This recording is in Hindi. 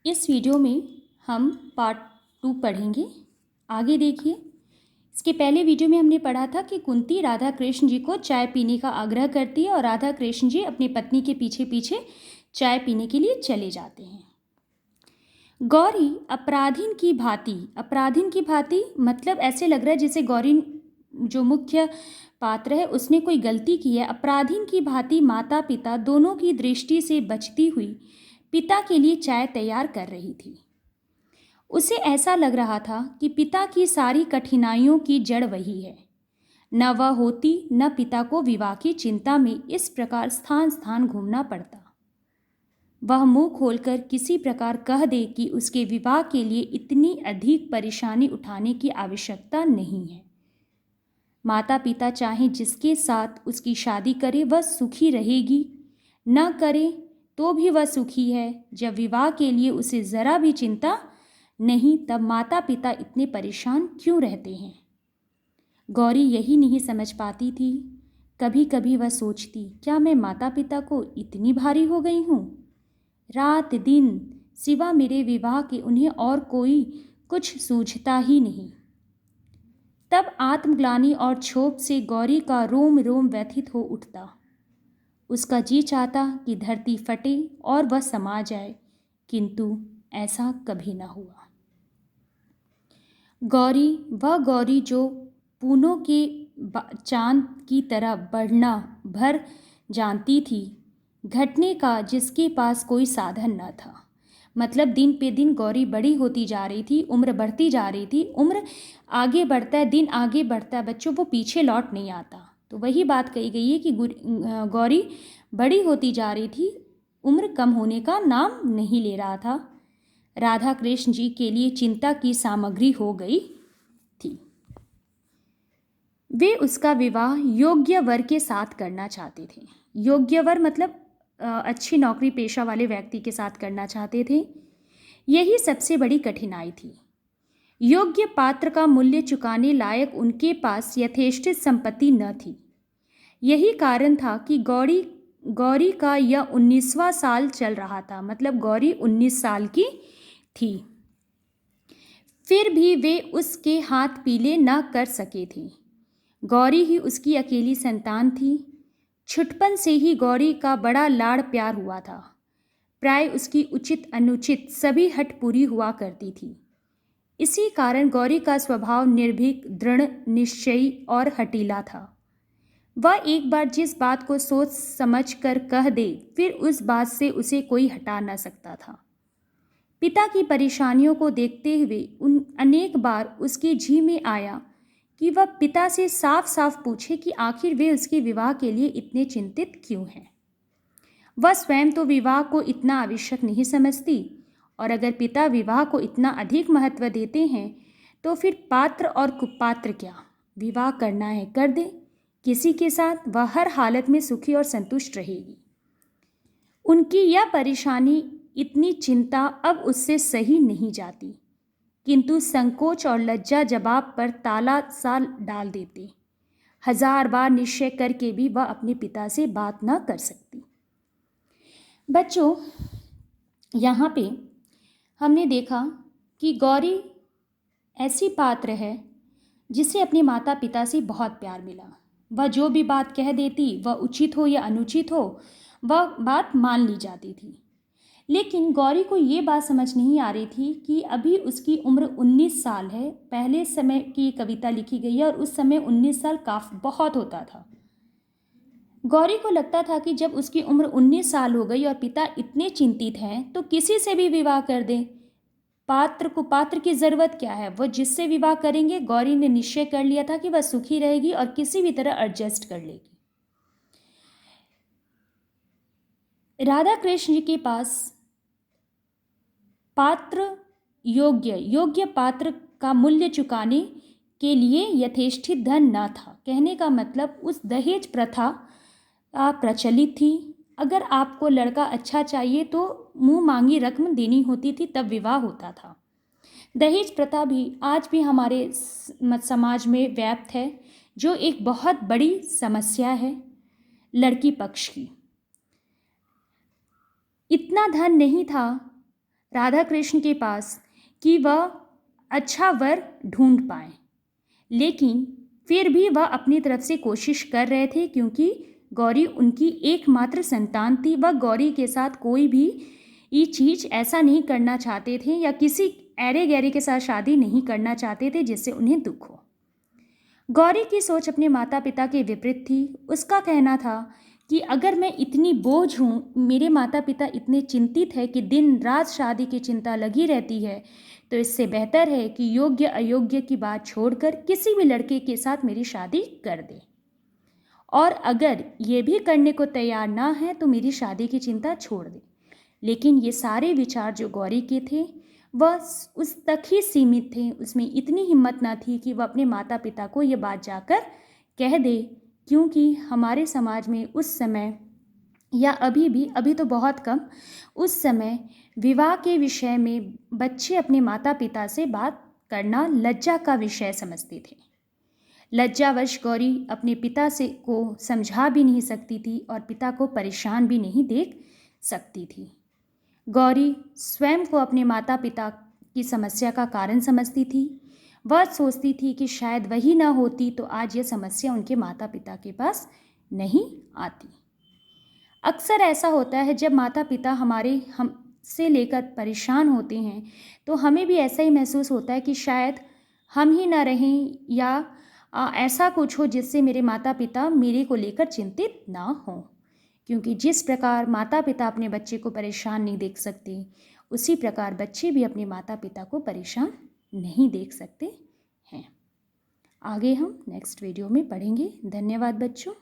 इस वीडियो में हम पार्ट 2 पढ़ेंगे। आगे देखिए। इसके पहले वीडियो में हमने पढ़ा था कि कुंती राधा कृष्ण जी को चाय पीने का आग्रह करती है और राधा कृष्ण जी अपनी पत्नी के पीछे पीछे चाय पीने के लिए चले जाते हैं। गौरी अपराधीन की भांति मतलब ऐसे लग रहा है जैसे गौरी जो मुख्य पात्र है उसने कोई गलती की है। अपराधीन की भांति माता पिता दोनों की दृष्टि से बचती हुई पिता के लिए चाय तैयार कर रही थी। उसे ऐसा लग रहा था कि पिता की सारी कठिनाइयों की जड़ वही है। न वह होती न पिता को विवाह की चिंता में इस प्रकार स्थान स्थान घूमना पड़ता। वह मुंह खोलकर किसी प्रकार कह दे कि उसके विवाह के लिए इतनी अधिक परेशानी उठाने की आवश्यकता नहीं है। माता पिता चाहे जिसके साथ उसकी शादी करे वह सुखी रहेगी, न करे तो भी वह सुखी है। जब विवाह के लिए उसे ज़रा भी चिंता नहीं तब माता पिता इतने परेशान क्यों रहते हैं। गौरी यही नहीं समझ पाती थी। कभी कभी वह सोचती, क्या मैं माता पिता को इतनी भारी हो गई हूँ। रात दिन सिवा मेरे विवाह के उन्हें और कोई कुछ सूझता ही नहीं। तब आत्मग्लानि और क्षोभ से गौरी का रोम रोम व्यथित हो उठता। उसका जी चाहता कि धरती फटे और वह समा जाए, किंतु ऐसा कभी न हुआ। गौरी, वह गौरी जो पूनों के चांद की तरह बढ़ना भर जानती थी, घटने का जिसके पास कोई साधन न था। मतलब दिन पे दिन गौरी बड़ी होती जा रही थी, उम्र बढ़ती जा रही थी। उम्र आगे बढ़ता है, दिन आगे बढ़ता है बच्चों, वो पीछे लौट नहीं आता। तो वही बात कही गई है कि गौरी बड़ी होती जा रही थी, उम्र कम होने का नाम नहीं ले रहा था। राधा कृष्ण जी के लिए चिंता की सामग्री हो गई थी। वे उसका विवाह योग्य वर के साथ करना चाहते थे। योग्य वर मतलब अच्छी नौकरी पेशा वाले व्यक्ति के साथ करना चाहते थे। यही सबसे बड़ी कठिनाई थी। योग्य पात्र का मूल्य चुकाने लायक उनके पास यथेष्ट संपत्ति न थी। यही कारण था कि गौरी का यह 19वां साल चल रहा था। मतलब गौरी 19 साल की थी। फिर भी वे उसके हाथ पीले न कर सके थे। गौरी ही उसकी अकेली संतान थी। छुटपन से ही गौरी का बड़ा लाड़ प्यार हुआ था। प्राय उसकी उचित अनुचित सभी हठ पूरी हुआ करती थी। इसी कारण गौरी का स्वभाव निर्भीक, दृढ़ निश्चयी और हठीला था। वह एक बार जिस बात को सोच समझ कर कह दे, फिर उस बात से उसे कोई हटा न सकता था। पिता की परेशानियों को देखते हुए अनेक बार उसकी जी में आया कि वह पिता से साफ साफ पूछे कि आखिर वे उसके विवाह के लिए इतने चिंतित क्यों हैं। वह स्वयं तो विवाह को इतना आवश्यक नहीं समझती, और अगर पिता विवाह को इतना अधिक महत्व देते हैं तो फिर पात्र और कुपात्र क्या, विवाह करना है कर दे, किसी के साथ वह हर हालत में सुखी और संतुष्ट रहेगी। उनकी यह परेशानी, इतनी चिंता अब उससे सही नहीं जाती, किंतु संकोच और लज्जा जवाब पर ताला सा डाल देते। 1000 बार निश्चय करके भी वह अपने पिता से बात न कर सकती। बच्चों, यहाँ पे हमने देखा कि गौरी ऐसी पात्र है जिसे अपने माता पिता से बहुत प्यार मिला। वह जो भी बात कह देती, वह उचित हो या अनुचित हो, वह बात मान ली जाती थी। लेकिन गौरी को ये बात समझ नहीं आ रही थी कि अभी उसकी उम्र 19 साल है। पहले समय की कविता लिखी गई है और उस समय 19 साल काफ़ी बहुत होता था। गौरी को लगता था कि जब उसकी उम्र 19 साल हो गई और पिता इतने चिंतित हैं तो किसी से भी विवाह कर दें। पात्र की ज़रूरत क्या है, वह जिससे विवाह करेंगे, गौरी ने निश्चय कर लिया था कि वह सुखी रहेगी और किसी भी तरह एडजस्ट कर लेगी। राधा कृष्ण जी के पास योग्य पात्र का मूल्य चुकाने के लिए यथेष्टित धन न था। कहने का मतलब उस दहेज प्रथा प्रचलित थी। अगर आपको लड़का अच्छा चाहिए तो मुंह मांगी रकम देनी होती थी, तब विवाह होता था। दहेज प्रथा भी आज भी हमारे समाज में व्याप्त है, जो एक बहुत बड़ी समस्या है लड़की पक्ष की। इतना धन नहीं था राधा कृष्ण के पास कि वह अच्छा वर ढूंढ पाएं, लेकिन फिर भी वह अपनी तरफ से कोशिश कर रहे थे, क्योंकि गौरी उनकी एकमात्र संतान थी। वह गौरी के साथ कोई भी ये चीज़ ऐसा नहीं करना चाहते थे या किसी ऐरे गैरे के साथ शादी नहीं करना चाहते थे जिससे उन्हें दुख हो। गौरी की सोच अपने माता पिता के विपरीत थी। उसका कहना था कि अगर मैं इतनी बोझ हूँ, मेरे माता पिता इतने चिंतित है कि दिन रात शादी की चिंता लगी रहती है, तो इससे बेहतर है कि योग्य अयोग्य की बात छोड़कर किसी भी लड़के के साथ मेरी शादी कर दे, और अगर ये भी करने को तैयार ना है तो मेरी शादी की चिंता छोड़ दे। लेकिन ये सारे विचार जो गौरी के थे वह उस तक ही सीमित थे। उसमें इतनी हिम्मत ना थी कि वह अपने माता पिता को ये बात जाकर कह दे, क्योंकि हमारे समाज में उस समय, या अभी तो बहुत कम, उस समय विवाह के विषय में बच्चे अपने माता पिता से बात करना लज्जा का विषय समझते थे। लज्जावश गौरी अपने पिता से को समझा भी नहीं सकती थी और पिता को परेशान भी नहीं देख सकती थी। गौरी स्वयं को अपने माता पिता की समस्या का कारण समझती थी। वह सोचती थी कि शायद वही ना होती तो आज यह समस्या उनके माता पिता के पास नहीं आती। अक्सर ऐसा होता है, जब माता पिता हमसे लेकर परेशान होते हैं तो हमें भी ऐसा ही महसूस होता है कि शायद हम ही ना रहें, या ऐसा कुछ हो जिससे मेरे माता पिता मेरे को लेकर चिंतित ना हों। क्योंकि जिस प्रकार माता पिता अपने बच्चे को परेशान नहीं देख सकते, उसी प्रकार बच्चे भी अपने माता पिता को परेशान नहीं देख सकते हैं। आगे हम नेक्स्ट वीडियो में पढ़ेंगे। धन्यवाद बच्चों।